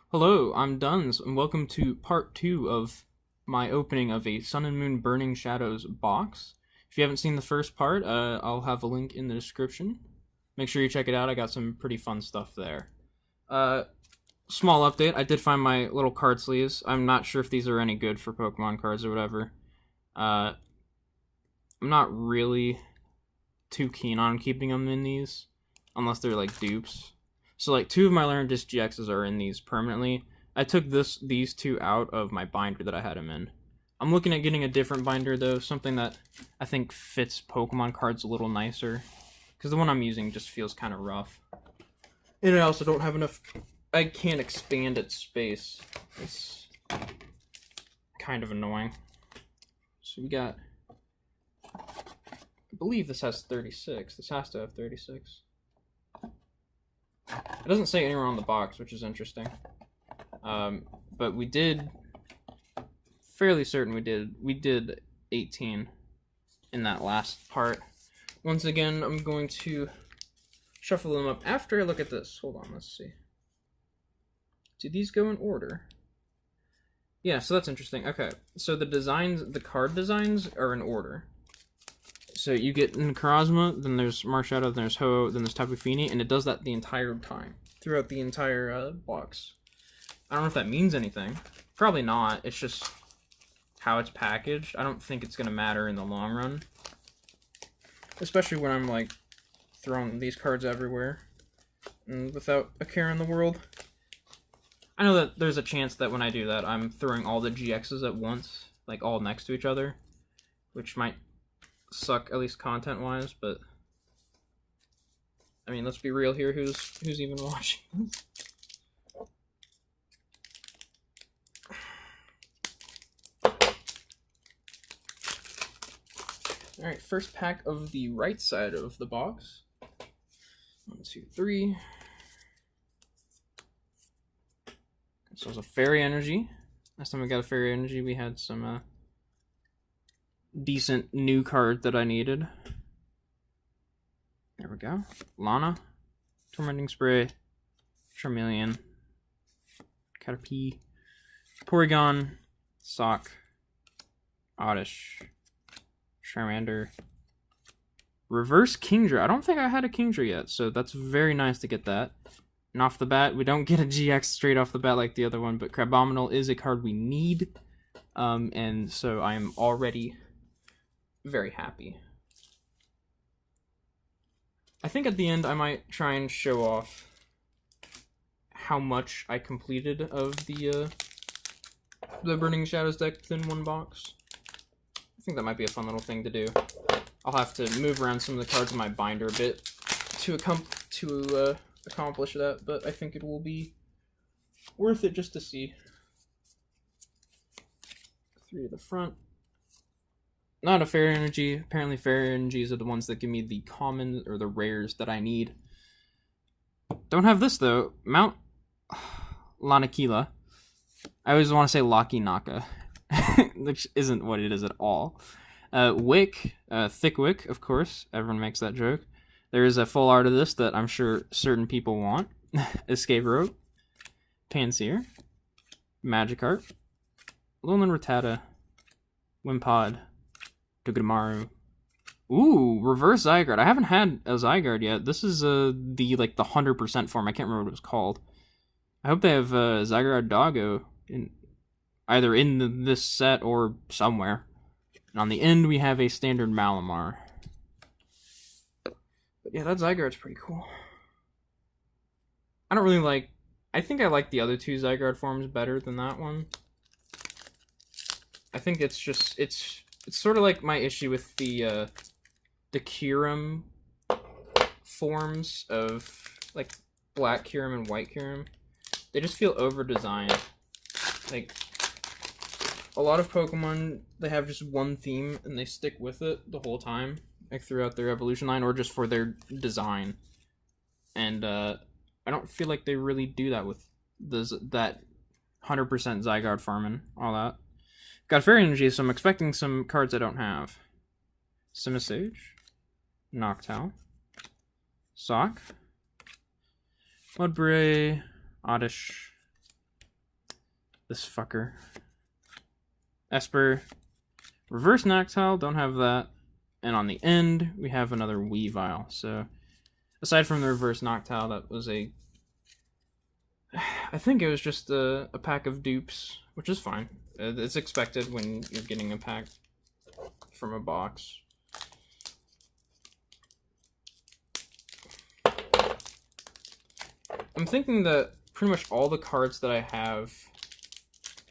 Hello, I'm Duns, and welcome to part 2 of my opening of a Sun and Moon Burning Shadows box. If you haven't seen the first part, I'll have a link in the description. Make sure you check it out, I got some pretty fun stuff there. Uh, Small update, I did find my little card sleeves. I'm not sure if these are any good for Pokemon cards or whatever. Uh, I'm not really too keen on keeping them in these, unless they're like dupes. So like two of my Laryntis GXs are in these permanently. I took these two out of my binder that I had them in. I'm looking at getting a different binder though, something that I think fits Pokemon cards a little nicer. Because the one I'm using just feels kind of rough. And I also don't have enough... I can't expand its space. It's kind of annoying. So we got... I believe this has 36. This has to have 36. It doesn't say anywhere on the box, which is interesting. But we did... Fairly certain we did 18 in that last part. Once again, I'm going to shuffle them up after I look at this. Hold on, let's see. Do these go in order? Yeah, so that's interesting. Okay, so the card designs are in order. So you get Necrozma, then there's Marshadow, then there's Ho, then there's Tapu Fini, and it does that the entire time, throughout the entire box. I don't know if that means anything. Probably not. It's just how it's packaged. I don't think it's going to matter in the long run. Especially when I'm, like, throwing these cards everywhere and without a care in the world. I know that there's a chance that when I do that, I'm throwing all the GXs at once, like, all next to each other, which might suck, at least content-wise, but... I mean, let's be real here, who's even watching this? Alright, first pack of the right side of the box. 1, 2, 3. So it's a Fairy Energy. Last time we got a Fairy Energy, we had some decent new card that I needed. There we go. Lana, Tormenting Spray, Charmeleon, Caterpie, Porygon, Sock, Oddish, Charmander, Reverse Kingdra. I don't think I had a Kingdra yet, so that's very nice to get that. And off the bat, we don't get a GX straight off the bat like the other one, but Crabominal is a card we need, and so I am already very happy. I think at the end I might try and show off how much I completed of the Burning Shadows deck within one box. I think that might be a fun little thing to do. I'll have to move around some of the cards in my binder a bit to accomplish that, but I think it will be worth it just to see. 3 at the front. Not a Fairy Energy. Apparently Fairy Energies are the ones that give me the common or the rares that I need. Don't have this though. Mount Lanakila. I always want to say Laki Naka, which isn't what it is at all. Wick, Thick Wick, of course. Everyone makes that joke. There is a full art of this that I'm sure certain people want. Escape Rope, Pansear, Magikarp, Alolan Rattata, Wimpod, Togedemaru. Ooh, Reverse Zygarde. I haven't had a Zygarde yet. This is the 100% form. I can't remember what it was called. I hope they have Zygarde Doggo either in this set or somewhere. And on the end, we have a standard Malamar. But yeah, that Zygarde's pretty cool. I don't really like... I think I like the other two Zygarde forms better than that one. I think it's just... It's sort of like my issue with the Kyurem forms of, like, Black Kyurem and White Kyurem. They just feel over-designed. Like, a lot of Pokemon, they have just one theme, and they stick with it the whole time, like, throughout their evolution line, or just for their design. And, I don't feel like they really do that with that 100% Zygarde farming, all that. Got Fairy Energy, so I'm expecting some cards I don't have. Simisage, Noctowl, Sock, Mudbray, Oddish, This fucker. Esper. Reverse Noctile, don't have that. And on the end, we have another Weavile. So, aside from the Reverse Noctile, that was a... I think it was just a pack of dupes, which is fine. It's expected when you're getting a pack from a box. I'm thinking that pretty much all the cards that I have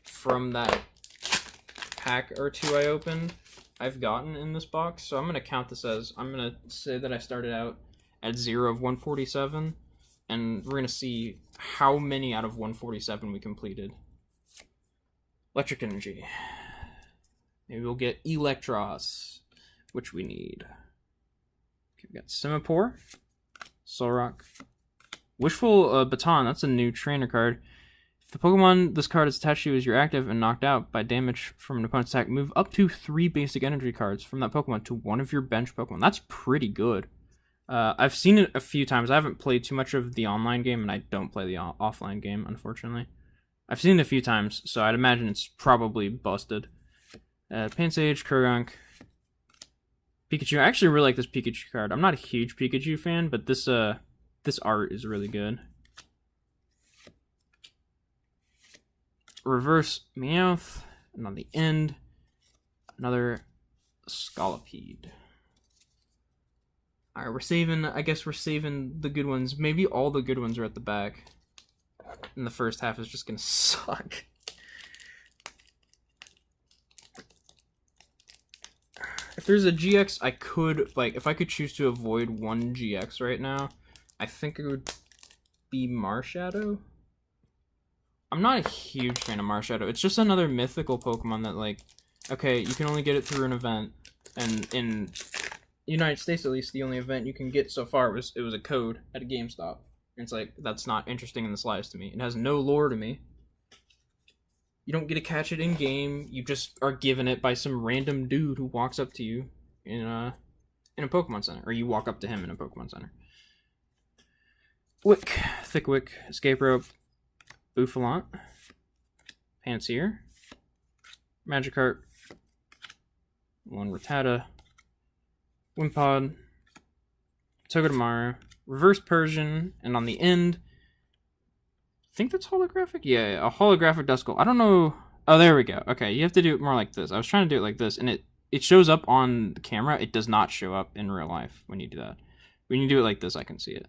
from that pack or two I opened, I've gotten in this box. So I'm going to count this as, I'm going to say that I started out at 0 of 147, and we're going to see how many out of 147 we completed. Electric Energy. Maybe we'll get Electros, which we need. Okay, we got Simipour, Solrock, Wishful Baton, that's a new trainer card. If the Pokemon this card is attached to is you're active and knocked out by damage from an opponent's attack, move up to 3 basic energy cards from that Pokemon to one of your bench Pokemon. That's pretty good. I've seen it a few times. I haven't played too much of the online game, and I don't play the offline game, unfortunately. I've seen it a few times, so I'd imagine it's probably busted. Pansage, Kurgunk, Pikachu. I actually really like this Pikachu card. I'm not a huge Pikachu fan, but this art is really good. Reverse Meowth, and on the end, another Scolipede. Alright, we're saving, I guess we're saving the good ones. Maybe all the good ones are at the back. And the first half is just gonna suck. If there's a GX, I could, like, if I could choose to avoid one GX right now, I think it would be Marshadow. I'm not a huge fan of Marshadow. It's just another mythical Pokemon that, like, okay, you can only get it through an event, and in United States, at least, the only event you can get so far was a code at a GameStop. And it's like, that's not interesting in the slightest to me. It has no lore to me. You don't get to catch it in game. You just are given it by some random dude who walks up to you in a Pokemon Center, or you walk up to him in a Pokemon Center. Wick, Thickwick, Escape Rope, Bouffalant, Pansear, Magikarp, one Rattata, Wimpod, Togedemaru, Reverse Persian, and on the end, I think that's holographic? Yeah, a holographic Duskull. I don't know. Oh, there we go. Okay, you have to do it more like this. I was trying to do it like this, and it shows up on the camera. It does not show up in real life when you do that. When you do it like this, I can see it.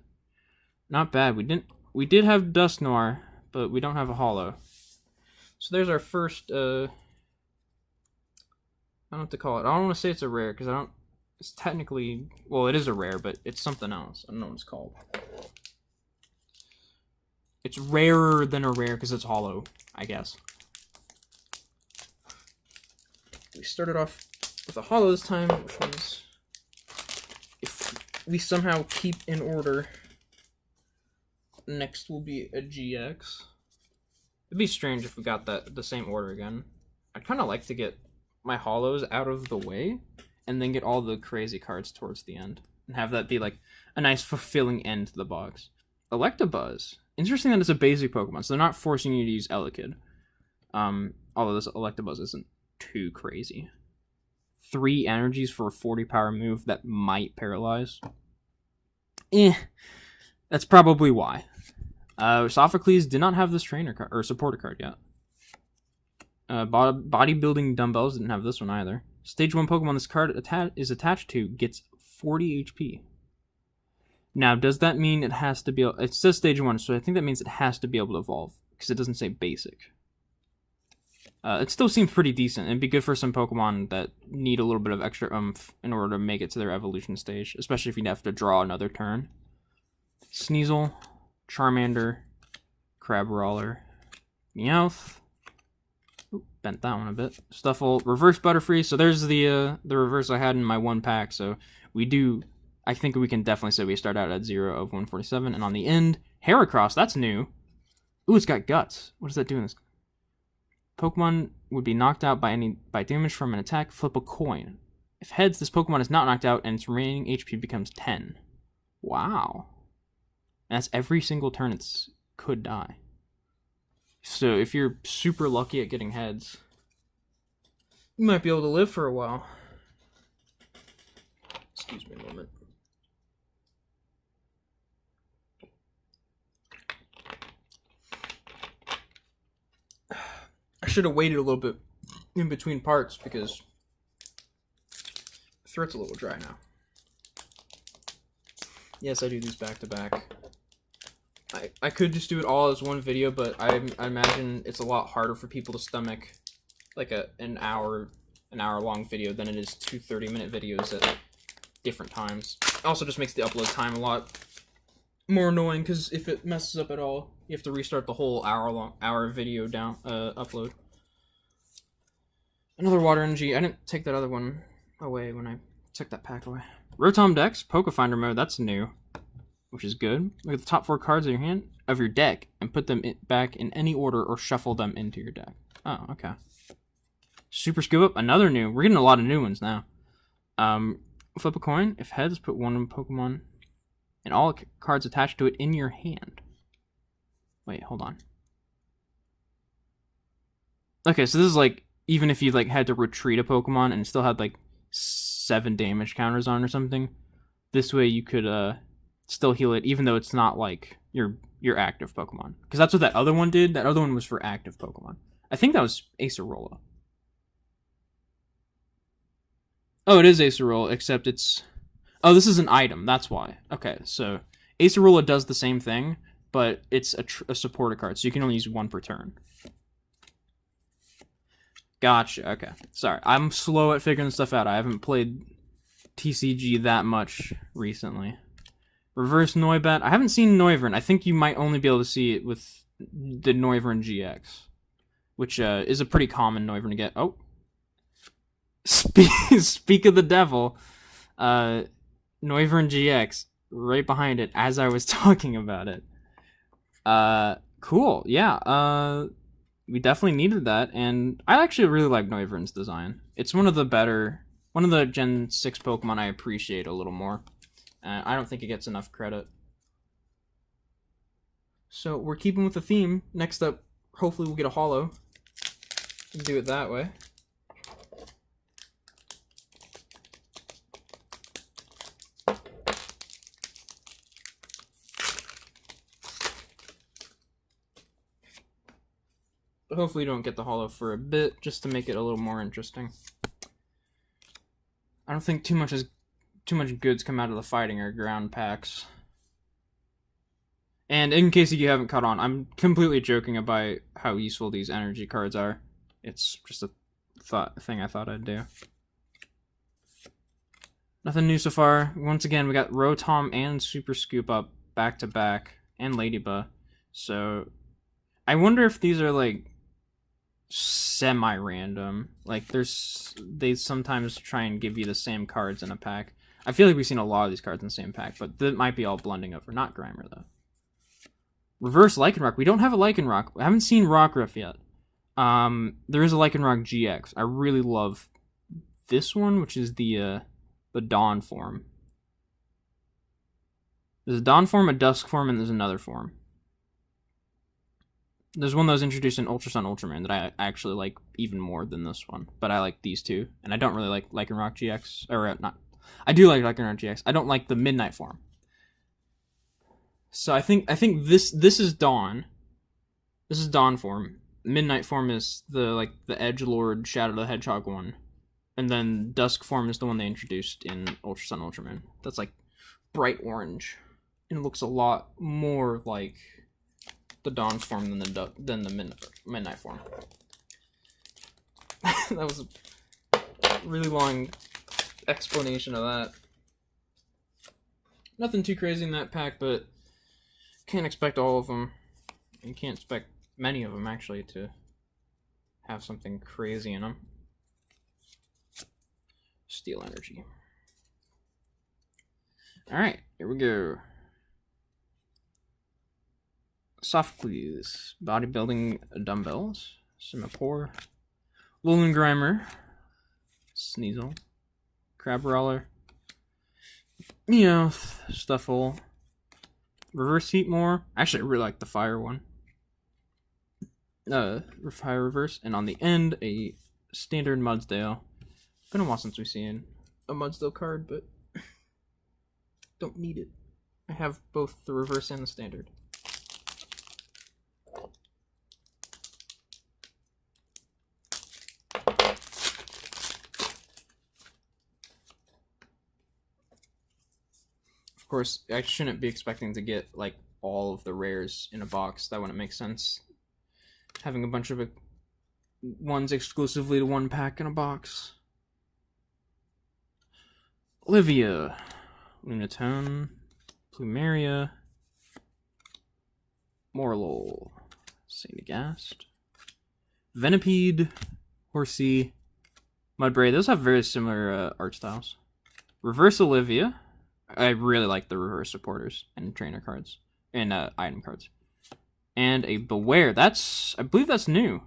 Not bad. We did have Dusknoir, but we don't have a holo. So there's our first, I don't know what to call it. I don't want to say it's a rare, because it's technically, well, it is a rare, but it's something else. I don't know what it's called. It's rarer than a rare because it's holo, I guess. We started off with a holo this time, which means if we somehow keep in order, next will be a GX. It'd be strange if we got the same order again. I'd kind of like to get my holos out of the way and then get all the crazy cards towards the end and have that be like a nice fulfilling end to the box. Electabuzz. Interesting that it's a basic Pokemon, so they're not forcing you to use Elekid. Although this Electabuzz isn't too crazy. 3 energies for a 40 power move that might paralyze. That's probably why. Sophocles did not have this trainer card or supporter card yet. Bodybuilding Dumbbells didn't have this one either. Stage 1 Pokemon this card is attached to gets 40 HP. Now, does that mean it has to be... It says Stage 1, so I think that means it has to be able to evolve, because it doesn't say basic. It still seems pretty decent. It'd be good for some Pokemon that need a little bit of extra oomph in order to make it to their evolution stage, especially if you have to draw another turn. Sneasel, Charmander, Crabrawler, Meowth. Ooh, bent that one a bit. Stuffle, Reverse Butterfree. So there's the reverse I had in my one pack. So we do... I think we can definitely say we start out at 0 of 147. And on the end, Heracross, that's new. Ooh, it's got guts. What does that do in this? Pokemon would be knocked out by damage from an attack. Flip a coin. If heads, this Pokemon is not knocked out and its remaining HP becomes 10. Wow. And that's every single turn it could die. So if you're super lucky at getting heads, you might be able to live for a while. Excuse me a moment. I should have waited a little bit in between parts because the throat's a little dry now. Yes, I do these back to back. I could just do it all as one video, but I imagine it's a lot harder for people to stomach like an hour long video than it is two 30-minute videos at different times. It also just makes the upload time a lot more annoying because if it messes up at all, you have to restart the whole hour video down upload. Another water energy. I didn't take that other one away when I took that pack away. Rotom Dex, Poke Finder mode, that's new, which is good. Look at the top 4 cards of your deck and put them back in any order or shuffle them into your deck. Oh, okay. Super Scoop Up, another new. We're getting a lot of new ones now. Flip a coin. If heads, put one Pokemon and all cards attached to it in your hand. Wait, hold on. Okay, so this is like, even if you like had to retreat a Pokemon and still had like 7 damage counters on or something, this way you could still heal it even though it's not like your active Pokemon. Because that's what that other one did. That other one was for active Pokemon. I think that was Acerola. Oh, it is Acerola, except it's... Oh, this is an item, that's why. Okay, so Acerola does the same thing, but it's a supporter card, so you can only use 1 per turn. Gotcha, okay. Sorry, I'm slow at figuring stuff out. I haven't played TCG that much recently. Reverse Noibat. I haven't seen Noivern. I think you might only be able to see it with the Noivern GX, which is a pretty common Noivern to get. Oh. Speak of the devil. Noivern GX, right behind it as I was talking about it. Cool, yeah. We definitely needed that, and I actually really like Noivern's design. It's one of the Gen 6 Pokemon I appreciate a little more. I don't think it gets enough credit. So we're keeping with the theme. Next up, hopefully we'll get a holo. Do it that way. But hopefully you don't get the holo for a bit, just to make it a little more interesting. I don't think too much goods come out of the fighting or ground packs. And in case you haven't caught on, I'm completely joking about how useful these energy cards are. It's just a thing I thought I'd do. Nothing new so far. Once again, we got Rotom and Super Scoop Up back to back, and Ladybug. So I wonder if these are like semi-random. Like they sometimes try and give you the same cards in a pack. I feel like we've seen a lot of these cards in the same pack, but that might be all blending over. Not Grimer though. Reverse Lycanroc. We don't have a Lycanroc. I haven't seen Rockruff yet. There is a Lycanroc GX. I really love this one, which is the Dawn form. There's a Dawn form, a Dusk form, and there's another form. There's one that was introduced in Ultra Sun Ultraman that I actually like even more than this one. But I like these two. And I don't really like Lycanroc GX. Or not. I do like Lycanroc GX. I don't like the Midnight form. So I think this is Dawn. This is Dawn form. Midnight form is the Edgelord Shadow the Hedgehog one. And then Dusk form is the one they introduced in Ultra Sun Ultraman. That's like bright orange. And it looks a lot more like the Dawn form than the Midnight form. That was a really long explanation of that. Nothing too crazy in that pack, but can't expect all of them. You can't expect many of them, actually, to have something crazy in them. Steel Energy. Alright, here we go. Sophocles, Bodybuilding Dumbbells, Simipour, Alolan Grimer, Sneasel, Crabrawler, Meowth, Stuffle, Reverse Heatmore. Actually, I really like the fire one. Fire Reverse, and on the end, a standard Mudsdale. Been a while since we've seen a Mudsdale card, but don't need it. I have both the reverse and the standard. Of course, I shouldn't be expecting to get like all of the rares in a box. That wouldn't make sense. Having a bunch of ones exclusively to one pack in a box. Olivia, Lunatone, Plumeria, Morlul, Saint-Agast, Venipede, Horsea, Mudbray. Those have very similar art styles. Reverse Olivia. I really like the reverse supporters and trainer cards and item cards. And a Beware. I believe that's new.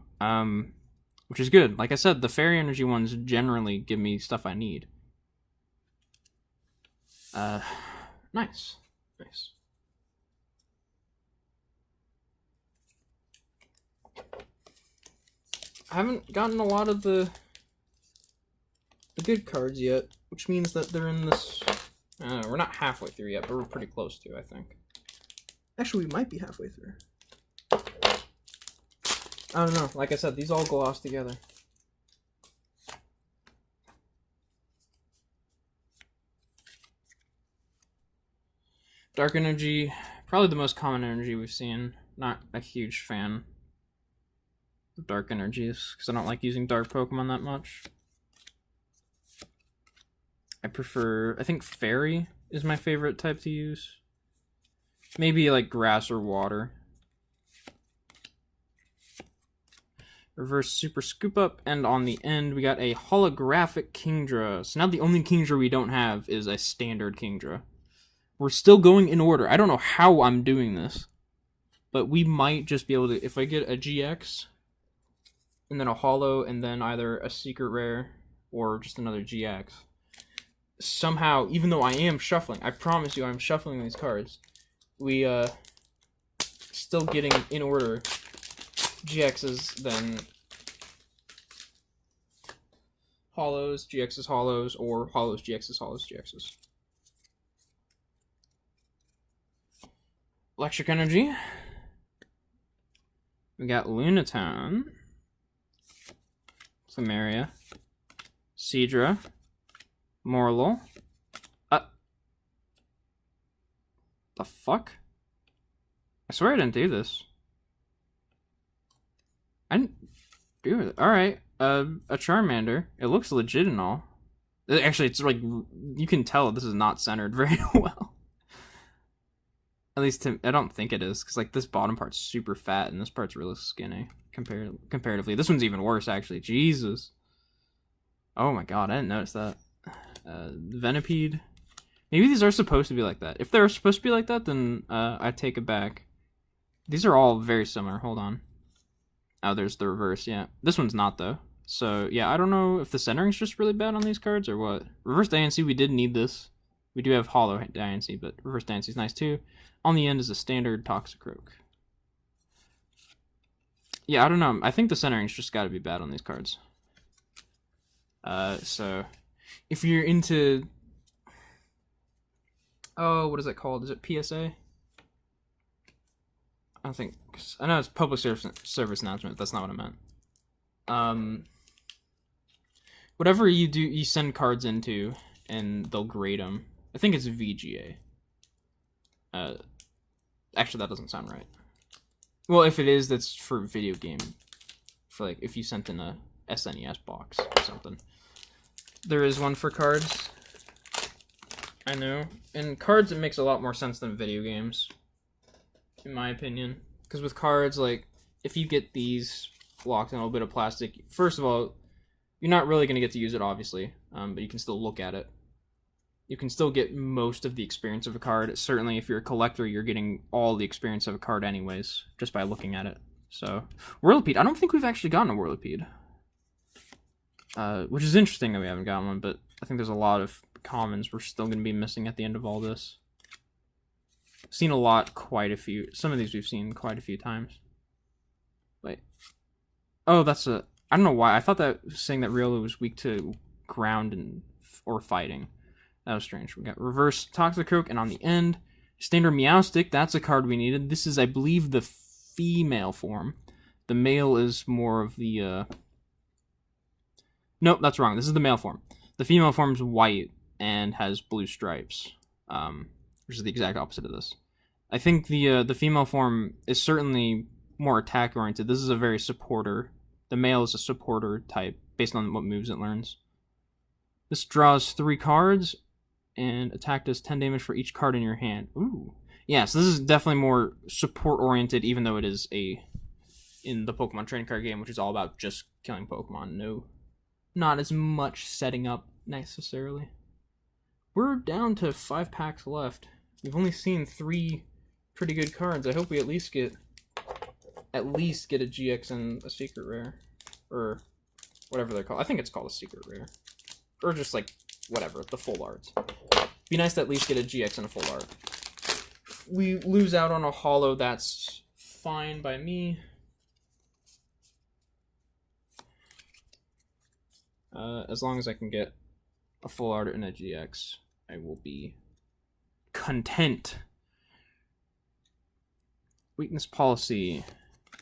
Which is good. Like I said, the Fairy Energy ones generally give me stuff I need. Nice. Nice. I haven't gotten a lot of the good cards yet, which means that they're in this. We're not halfway through yet, but we're pretty close to, I think. Actually, we might be halfway through. I don't know. Like I said, these all gloss together. Dark Energy, probably the most common energy we've seen. Not a huge fan of Dark Energies, because I don't like using Dark Pokemon that much. I think Fairy is my favorite type to use. Maybe like Grass or Water. Reverse Super Scoop Up, and on the end we got a holographic Kingdra. So now the only Kingdra we don't have is a standard Kingdra. We're still going in order. I don't know how I'm doing this, but we might just be able to, if I get a GX, and then a Holo, and then either a Secret Rare, or just another GX. Somehow, even though I am shuffling, I promise you I'm shuffling these cards, we, still getting in order GXs, then Holos, GXs, Holos, or Holos, GXs, Holos, GXs. Electric Energy. We got Lunatone, Plumeria, Seadra, Morlul. The fuck? I swear I didn't do this. I didn't do it. Alright, a Charmander. It looks legit and all. Actually, it's like, you can tell this is not centered very well. At least I don't think it is, because like this bottom part's super fat and this part's really skinny comparatively. This one's even worse, actually. Jesus. Oh my god, I didn't notice that. Venipede. Maybe these are supposed to be like that. If they're supposed to be like that, then I take it back. These are all very similar. Hold on. Oh, there's the reverse, yeah. This one's not, though. So, yeah, I don't know if the centering's just really bad on these cards or what. Reverse Diancie, we did need this. We do have Holo Diancie, but Reverse Diancie's nice, too. On the end is a standard Toxicroak. Yeah, I don't know. I think the centering's just gotta be bad on these cards. So, if you're into... Oh, what is that called? Is it PSA? I think... I know it's public service announcement, but that's not what I meant. Whatever you do, you send cards into, and they'll grade them. I think it's VGA. Actually, that doesn't sound right. Well, if it is, that's for video game. For like, if you sent in a SNES box or something. There is one for cards. I know. In cards, it makes a lot more sense than video games, in my opinion. Because with cards, like, if you get these locked in a little bit of plastic, first of all, you're not really going to get to use it, obviously, but you can still look at it. You can still get most of the experience of a card. Certainly, if you're a collector, you're getting all the experience of a card anyways, just by looking at it. So, Whirlipede. I don't think we've actually gotten a Whirlipede. Which is interesting that we haven't gotten one, but I think there's a lot of commons we're still going to be missing at the end of all this. I've seen a lot, quite a few. Some of these we've seen quite a few times. Wait. Oh, that's a... I don't know why. I thought that was saying that Riolu was weak to ground and or fighting. That was strange. We got Reverse Toxicroak, and on the end, Standard Meowstic. That's a card we needed. This is, I believe, the female form. The male is more of the... Nope, that's wrong. This is the male form. The female form is white and has blue stripes, which is the exact opposite of this. I think the female form is certainly more attack oriented. This is a very supporter. The male is a supporter type based on what moves it learns. This draws 3 cards and attack does 10 damage for each card in your hand. Ooh, yeah. So this is definitely more support oriented, even though it is in the Pokemon trading card game, which is all about just killing Pokemon. No, not as much setting up necessarily. We're down to 5 packs left. We've only seen 3 pretty good cards. I hope we at least get a GX and a secret rare, or whatever they're called. I think it's called a secret rare, or just like whatever, the full arts. Be nice to at least get a GX and a full art. If we lose out on a holo, that's fine by me. As long as I can get a full art and a GX, I will be content. Weakness Policy,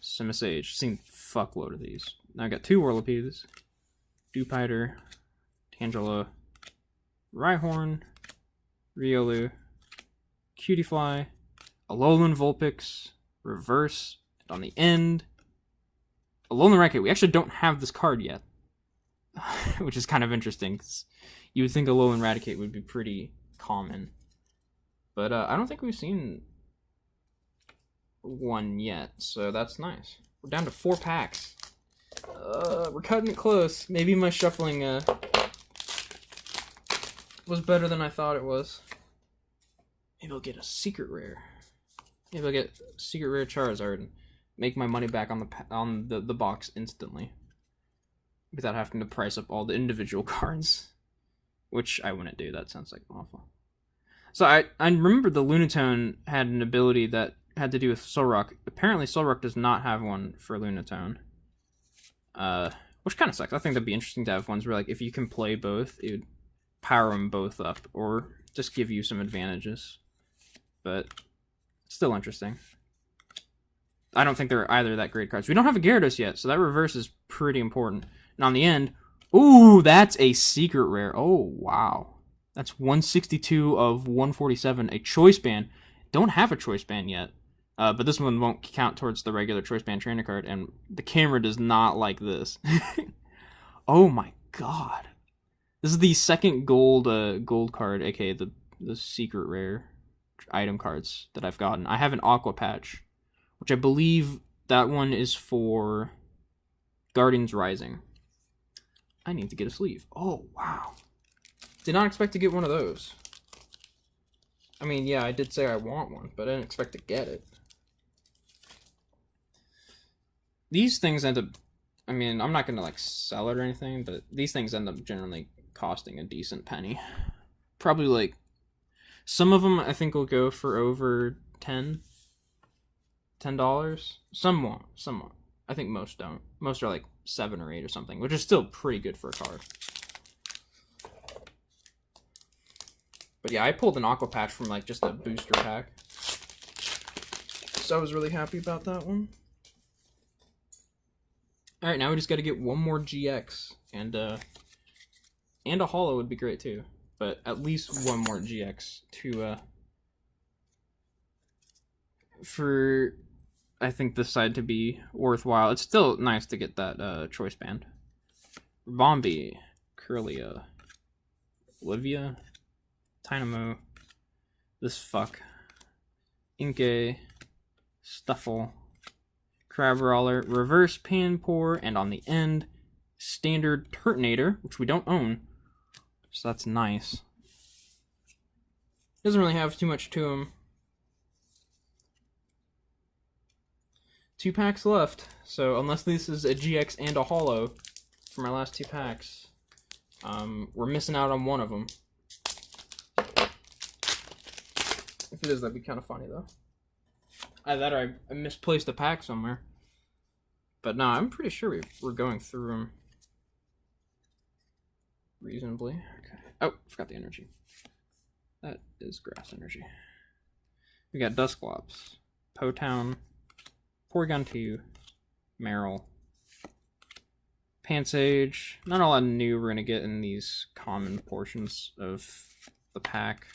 Simisage. Seen fuckload of these. Now I got 2 Whirlipedes, Dewpider, Tangela, Rhyhorn, Riolu, Cutiefly, Alolan Vulpix, Reverse, and on the end, Alolan Racket. We actually don't have this card yet, which is kind of interesting, because you would think Alolan Raticate would be pretty common. But I don't think we've seen one yet, so that's nice. We're down to 4 packs. We're cutting it close. Maybe my shuffling was better than I thought it was. Maybe I'll get a secret rare. Maybe I'll get secret rare Charizard and make my money back on the box instantly, without having to price up all the individual cards, which I wouldn't do. That sounds like awful. So I remember the Lunatone had an ability that had to do with Solrock. Apparently Solrock does not have one for Lunatone, which kind of sucks. I think that'd be interesting to have ones where, like, if you can play both, it would power them both up, or just give you some advantages. But still interesting. I don't think they're either that great cards. We don't have a Gyarados yet, so that reverse is pretty important. And on the end, ooh, that's a secret rare. Oh, wow. That's 162 of 147, a Choice Band. Don't have a Choice Band yet, but this one won't count towards the regular Choice Band trainer card, and the camera does not like this. Oh my god. This is the second gold card, aka the secret rare item cards that I've gotten. I have an Aqua Patch, which I believe that one is for Guardians Rising. I need to get a sleeve. Oh, wow. Did not expect to get one of those. I mean, yeah, I did say I want one, but I didn't expect to get it. These things end up... I mean, I'm not going to, like, sell it or anything, but these things end up generally costing a decent penny. Probably, like... Some of them, I think, will go for over $10. Some won't. Some won't. I think most don't. Most are, like, 7 or 8 or something, which is still pretty good for a card. But yeah, I pulled an Aqua Patch from, like, just a booster pack, so I was really happy about that one. Alright, now we just gotta get one more GX, and a holo would be great too, but at least one more GX to, for, I think, this side to be worthwhile. It's still nice to get that, Choice Band. Bombi, Kirlia, Olivia, Tynamo, this fuck, Inkay, Stuffle, Crabrawler, Reverse Panpour, and on the end, Standard Turtonator, which we don't own, so that's nice. Doesn't really have too much to him. 2 packs left, so unless this is a GX and a holo for my last 2 packs, we're missing out on one of them. If it is, that'd be kind of funny, though. Either that or I misplaced a pack somewhere. But no, I'm pretty sure we're going through them reasonably. Okay. Oh, forgot the energy. That is grass energy. We got Dusclops, Potown, Porygon 2, Marill, Pansage. Not a lot new we're going to get in these common portions of the pack.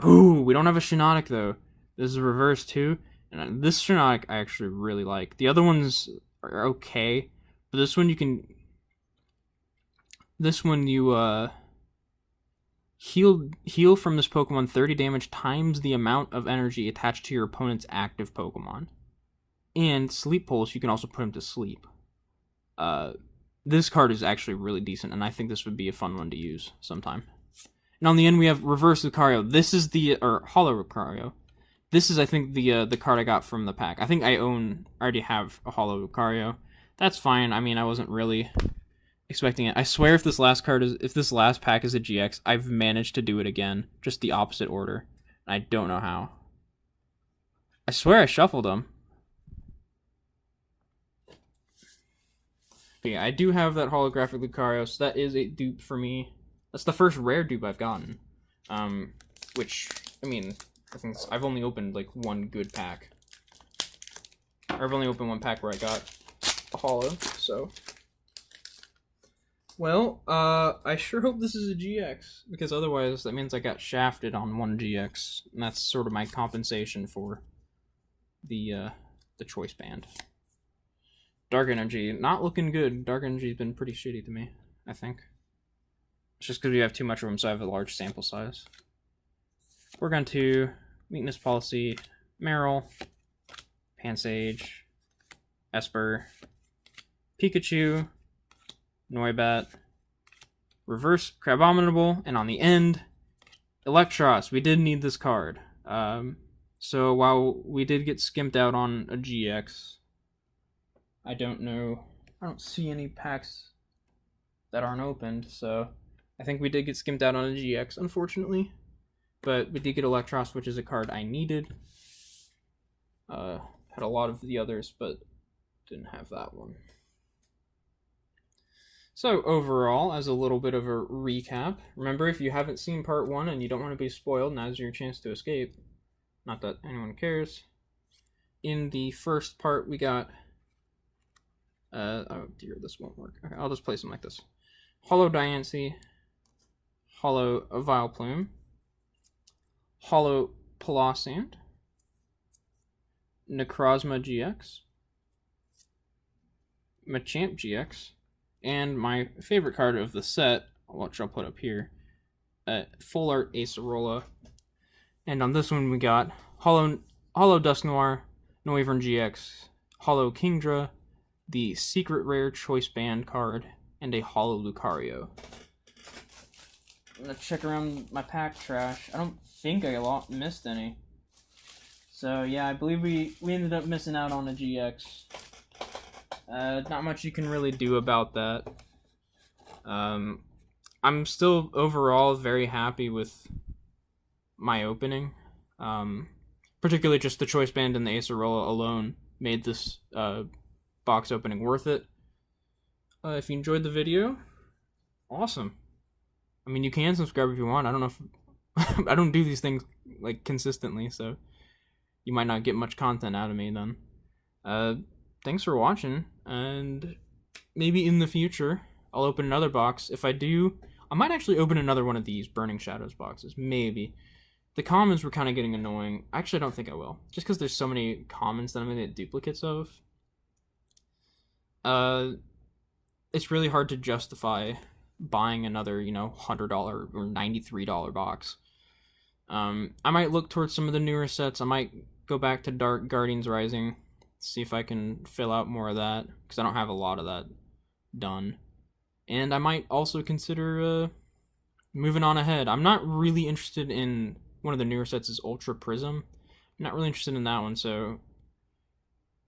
Ooh, we don't have a Shiinotic though. This is a reverse too. And this Shiinotic I actually really like. The other ones are okay. But this one you heal from this Pokemon 30 damage times the amount of energy attached to your opponent's active Pokemon. And Sleep Pulse, you can also put him to sleep. This card is actually really decent, and I think this would be a fun one to use sometime. And on the end, we have Reverse Lucario. This is or Holo Lucario. This is, I think, the card I got from the pack. I think I already have a Holo Lucario. That's fine. I mean, I wasn't really expecting it. I swear if this last pack is a GX, I've managed to do it again. Just the opposite order. I don't know how. I swear I shuffled them. But yeah, I do have that holographic Lucario, so that is a dupe for me. That's the first rare dupe I've gotten. Which, I mean, I think I've only opened like one good pack. I've only opened one pack where I got a holo, so. Well, I sure hope this is a GX, because otherwise that means I got shafted on one GX, and that's sort of my compensation for the choice band. Dark Energy, not looking good. Dark Energy's been pretty shitty to me, I think. It's just because we have too much of them, so I have a large sample size. Porygon 2, Weakness Policy, Marill, Pansage, Esper, Pikachu, Noibat, Reverse Crabominable, and on the end, Electros. We did need this card. So while we did get skimped out on a GX, I don't see any packs that aren't opened, so I think we did get skimped out on a GX, unfortunately. But we did get Electros, which is a card I needed. Had a lot of the others, but didn't have that one. So overall, as a little bit of a recap, remember if you haven't seen part 1 and you don't want to be spoiled, now's your chance to escape. Not that anyone cares. In the first part, we got... oh dear, this won't work. Okay, I'll just place them like this. Holo Diancie, Holo Vileplume, Holo Palossand, Necrozma GX, Machamp GX, and my favorite card of the set, which I'll put up here, Full Art Acerola. And on this one we got Holo Dusknoir, Noivern GX, Holo Kingdra, the Secret Rare Choice Band card, and a Holo Lucario. I'm gonna check around my pack trash. I don't think I missed any. So yeah, I believe we ended up missing out on a GX. Not much you can really do about that. I'm still overall very happy with my opening. Particularly just the Choice Band and the Acerola alone made this box opening worth it. If you enjoyed the video, awesome. I mean, you can subscribe if you want. I don't know if I don't do these things like consistently, so you might not get much content out of me then. Thanks for watching, and maybe in the future I'll open another box. If I do, I might actually open another one of these Burning Shadows boxes. Maybe. The commons were kind of getting annoying. Actually, I don't think I will, just because there's so many commons that I'm gonna get duplicates of. It's really hard to justify buying another, $100 or $93 box. I might look towards some of the newer sets. I might go back to Dark Guardians Rising, see if I can fill out more of that, because I don't have a lot of that done. And I might also consider moving on ahead. I'm not really interested in one of the newer sets is Ultra Prism. I'm not really interested in that one, so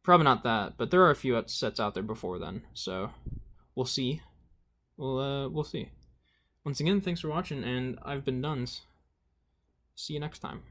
probably not that. But there are a few sets out there before then, so we'll see. We'll see. Once again, thanks for watching, and I've been Duns. See you next time.